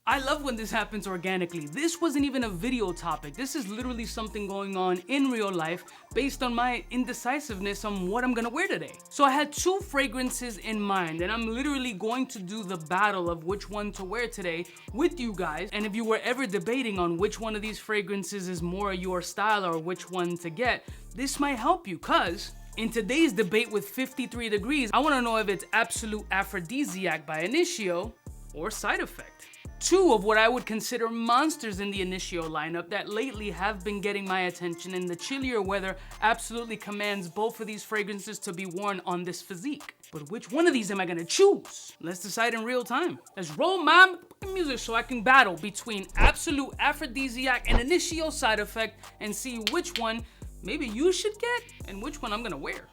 I love when this happens organically. This wasn't even a video topic. This is literally something going on in real life based on my indecisiveness on what I'm gonna wear today. So I had two fragrances in mind, and I'm literally going to do the battle of which one to wear today with you guys. And if you were ever debating on which one of these fragrances is more your style or which one to get, this might help you, cause in today's debate with 53 degrees, I wanna know if it's Absolute Aphrodisiac by Initio or Side Effect. Two of what I would consider monsters in the Initio lineup that lately have been getting my attention, and the chillier weather absolutely commands both of these fragrances to be worn on this physique. But which one of these am I gonna choose? Let's decide in real time. Let's roll my music so I can battle between Absolute Aphrodisiac and Initio Side Effect and see which one maybe you should get and which one I'm gonna wear.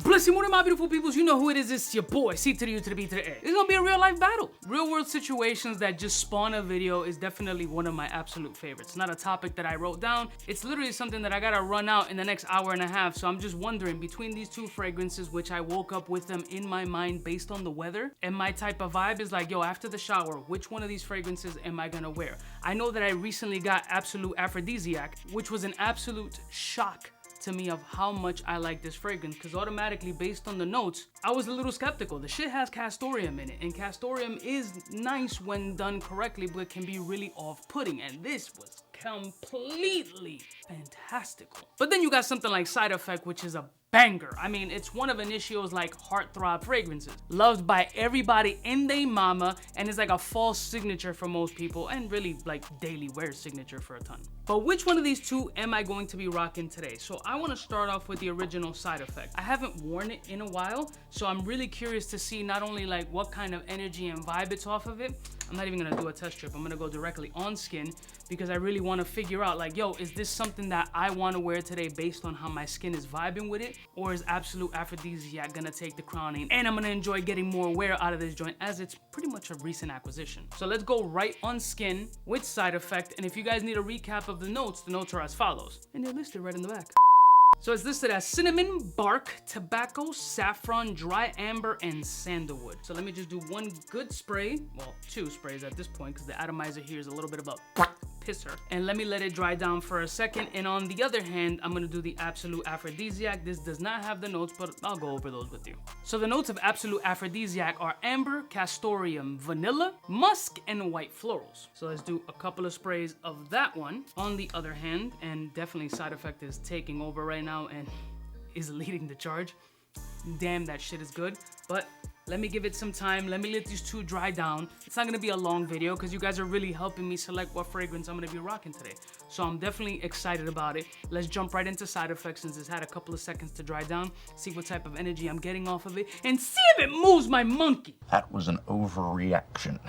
Bless you, one of my beautiful peoples. You know who it is. It's your boy, 𝐷𝐸 to the B to the A. It's gonna be a real life battle. Real world situations that just spawn a video is definitely one of my absolute favorites. Not a topic that I wrote down. It's literally something that I gotta run out in the next hour and a half. So I'm just wondering, between these two fragrances, which I woke up with them in my mind based on the weather, and my type of vibe is like, yo, after the shower, which one of these fragrances am I gonna wear? I know that I recently got Absolute Aphrodisiac, which was an absolute shock to me of how much I like this fragrance, because automatically based on the notes, I was a little skeptical. The shit has castoreum in it, and castoreum is nice when done correctly, but it can be really off-putting, and this was completely fantastical. But then you got something like Side Effect, which is a banger. I mean, it's one of Initio's like heartthrob fragrances, loved by everybody in they mama, and it's like a false signature for most people, and really like daily wear signature for a ton. But which one of these two am I going to be rocking today? So I want to start off with the original Side Effect. I haven't worn it in a while, so I'm really curious to see not only like what kind of energy and vibe it's off of it. I'm not even gonna do a test strip. I'm gonna go directly on skin because I really want to figure out like, yo, is this something that I want to wear today based on how my skin is vibing with it? Or is Absolute Aphrodisiac gonna take the crowning and I'm gonna enjoy getting more wear out of this joint, as it's pretty much a recent acquisition. So let's go right on skin with Side Effect. And if you guys need a recap of the notes are as follows. And they're listed right in the back. So it's listed as cinnamon, bark, tobacco, saffron, dry amber, and sandalwood. So let me just do one good spray. Well, two sprays at this point, because the atomizer here is a little bit of a pisser. And let me let it dry down for a second. And on the other hand, I'm gonna do the Absolute Aphrodisiac. This does not have the notes, but I'll go over those with you. So the notes of Absolute Aphrodisiac are amber, castoreum, vanilla, musk, and white florals. So let's do a couple of sprays of that one. On the other hand, and definitely Side Effect is taking over right now and is leading the charge. Damn, that shit is good. But let me give it some time. Let me let these two dry down. It's not gonna be a long video because you guys are really helping me select what fragrance I'm gonna be rocking today. So I'm definitely excited about it. Let's jump right into Side Effect since it's had a couple of seconds to dry down, see what type of energy I'm getting off of it, and see if it moves my monkey. That was an overreaction.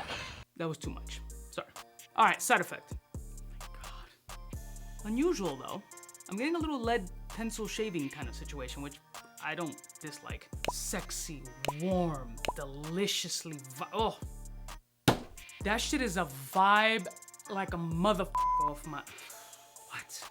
That was too much. Sorry. All right, Side Effect. Oh my God. Unusual though. I'm getting a little lead pencil shaving kind of situation, which I don't dislike. Sexy, warm, deliciously oh. That shit is a vibe like a motherfucker off my... What?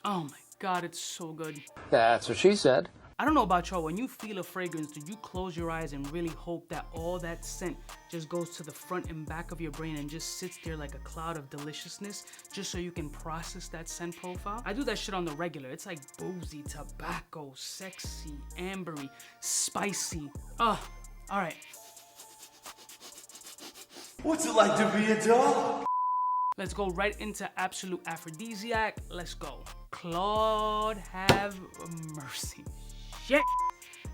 Oh my God, it's so good. That's what she said. I don't know about y'all, when you feel a fragrance, do you close your eyes and really hope that all that scent just goes to the front and back of your brain and just sits there like a cloud of deliciousness just so you can process that scent profile? I do that shit on the regular. It's like boozy, tobacco, sexy, ambery, spicy. All right. What's it like to be a dog? Let's go right into Absolute Aphrodisiac. Let's go. Lord have mercy. Shit.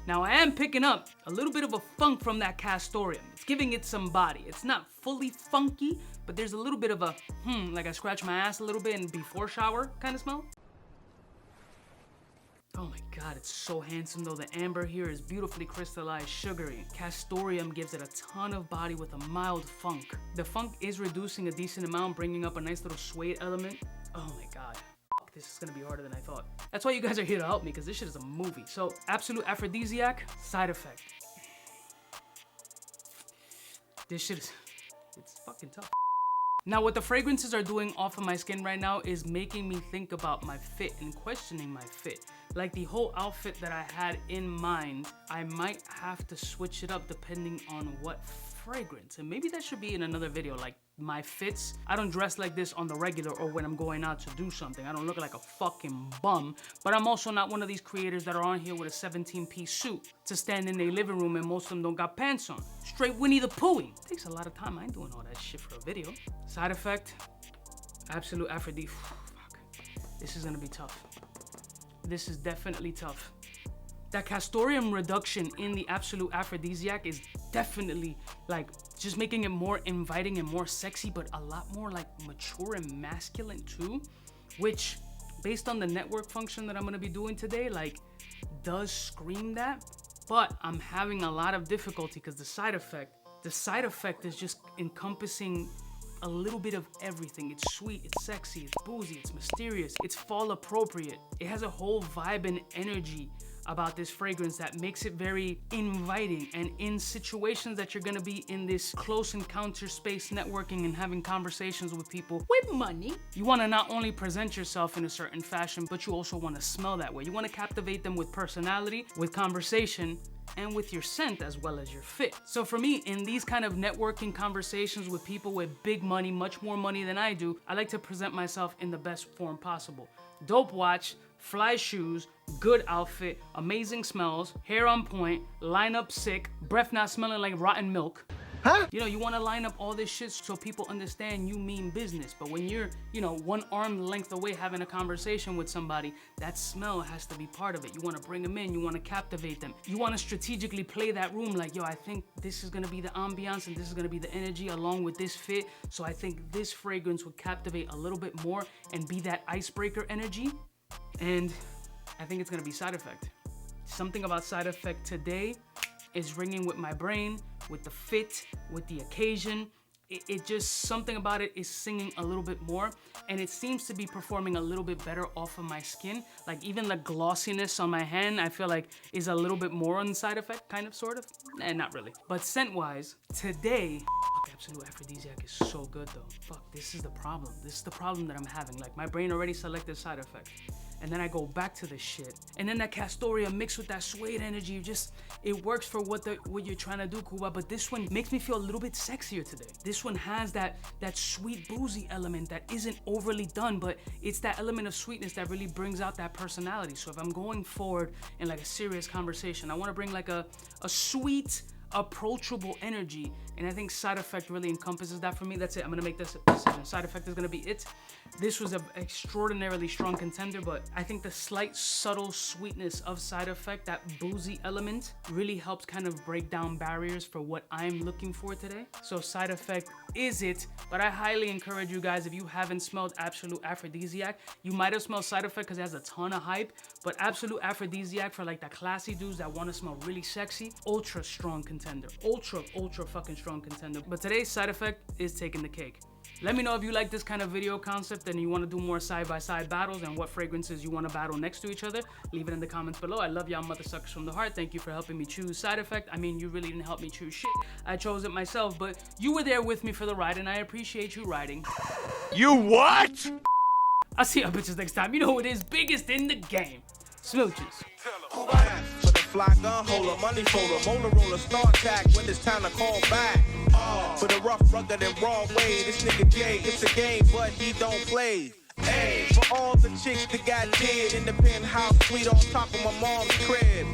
Now I am picking up a little bit of a funk from that castoreum. It's giving it some body. It's not fully funky, but there's a little bit of a, like I scratch my ass a little bit and before shower kind of smell. Oh my God, it's so handsome though. The amber here is beautifully crystallized, sugary. Castoreum gives it a ton of body with a mild funk. The funk is reducing a decent amount, bringing up a nice little suede element. Oh my God. This is gonna be harder than I thought. That's why you guys are here to help me, because this shit is a movie. So, Absolute Aphrodisiac, Side Effect. This shit is, it's fucking tough. Now, what the fragrances are doing off of my skin right now is making me think about my fit and questioning my fit. Like the whole outfit that I had in mind, I might have to switch it up depending on what fragrance. And maybe that should be in another video, like my fits. I don't dress like this on the regular or when I'm going out to do something. I don't look like a fucking bum, but I'm also not one of these creators that are on here with a 17-piece suit to stand in their living room and most of them don't got pants on. Straight Winnie the Pooh. Takes a lot of time. I ain't doing all that shit for a video. Side effect, absolute Aphrodisiac. Fuck. This is gonna be tough. This is definitely tough. That castoreum reduction in the absolute Aphrodisiac is definitely like just making it more inviting and more sexy, but a lot more like mature and masculine too, which based on the network function that I'm gonna be doing today, like does scream that. But I'm having a lot of difficulty because the side effect is just encompassing a little bit of everything. It's sweet, it's sexy, it's boozy, it's mysterious, it's fall appropriate. It has a whole vibe and energy about this fragrance that makes it very inviting, and in situations that you're gonna be in this close encounter space networking and having conversations with people with money, you wanna not only present yourself in a certain fashion, but you also wanna smell that way. You wanna captivate them with personality, with conversation, and with your scent as well as your fit. So for me, in these kind of networking conversations with people with big money, much more money than I do, I like to present myself in the best form possible. Dope watch, fly shoes, good outfit, amazing smells, hair on point, line up sick, breath not smelling like rotten milk. Huh? You know, you want to line up all this shit so people understand you mean business. But when you're, you know, one arm length away having a conversation with somebody, that smell has to be part of it. You want to bring them in, you want to captivate them. You want to strategically play that room like, yo, I think this is going to be the ambiance and this is going to be the energy along with this fit. So I think this fragrance would captivate a little bit more and be that icebreaker energy. And I think it's going to be Side Effect. Something about Side Effect today is ringing with my brain, with the fit, with the occasion. It just, something about it is singing a little bit more, and it seems to be performing a little bit better off of my skin. Like even the glossiness on my hand, I feel like is a little bit more on Side Effect, kind of, sort of. Not really. But scent-wise, today, absolute Aphrodisiac is so good though. Fuck, this is the problem. This is the problem that I'm having. Like my brain already selected Side Effect. And then I go back to the shit. And then that Castoria mixed with that suede energy, it works for what you're trying to do, Cuba. But this one makes me feel a little bit sexier today. This one has that sweet boozy element that isn't overly done, but it's that element of sweetness that really brings out that personality. So if I'm going forward in like a serious conversation, I wanna bring like a sweet, approachable energy, and I think Side Effect really encompasses that for me. That's it. I'm gonna make this decision. Side Effect is gonna be it. This was an extraordinarily strong contender, but I think the slight subtle sweetness of Side Effect, that boozy element, really helps kind of break down barriers for what I'm looking for today. So Side Effect is it, but I highly encourage you guys, if you haven't smelled Absolute Aphrodisiac, you might have smelled Side Effect because it has a ton of hype, but Absolute Aphrodisiac for like the classy dudes that want to smell really sexy, ultra strong contender. Ultra fucking strong contender. But today's Side Effect is taking the cake. Let me know if you like this kind of video concept and you want to do more side-by-side battles and what fragrances you want to battle next to each other. Leave it in the comments below. I love y'all mother suckers from the heart. Thank you for helping me choose Side Effect. I mean, you really didn't help me choose shit. I chose it myself, but you were there with me for the ride, and I appreciate you riding. You what? I'll see y'all bitches next time. You know who it is, biggest in the game. Smooches. Fly gun holder, money folder, motor roller, start tack when it's time to call back. For the rough, rugged, and raw way, this nigga Jay, it's a game, but he don't play. Hey, for all the chicks that got dead in the penthouse suite on top of my mom's crib.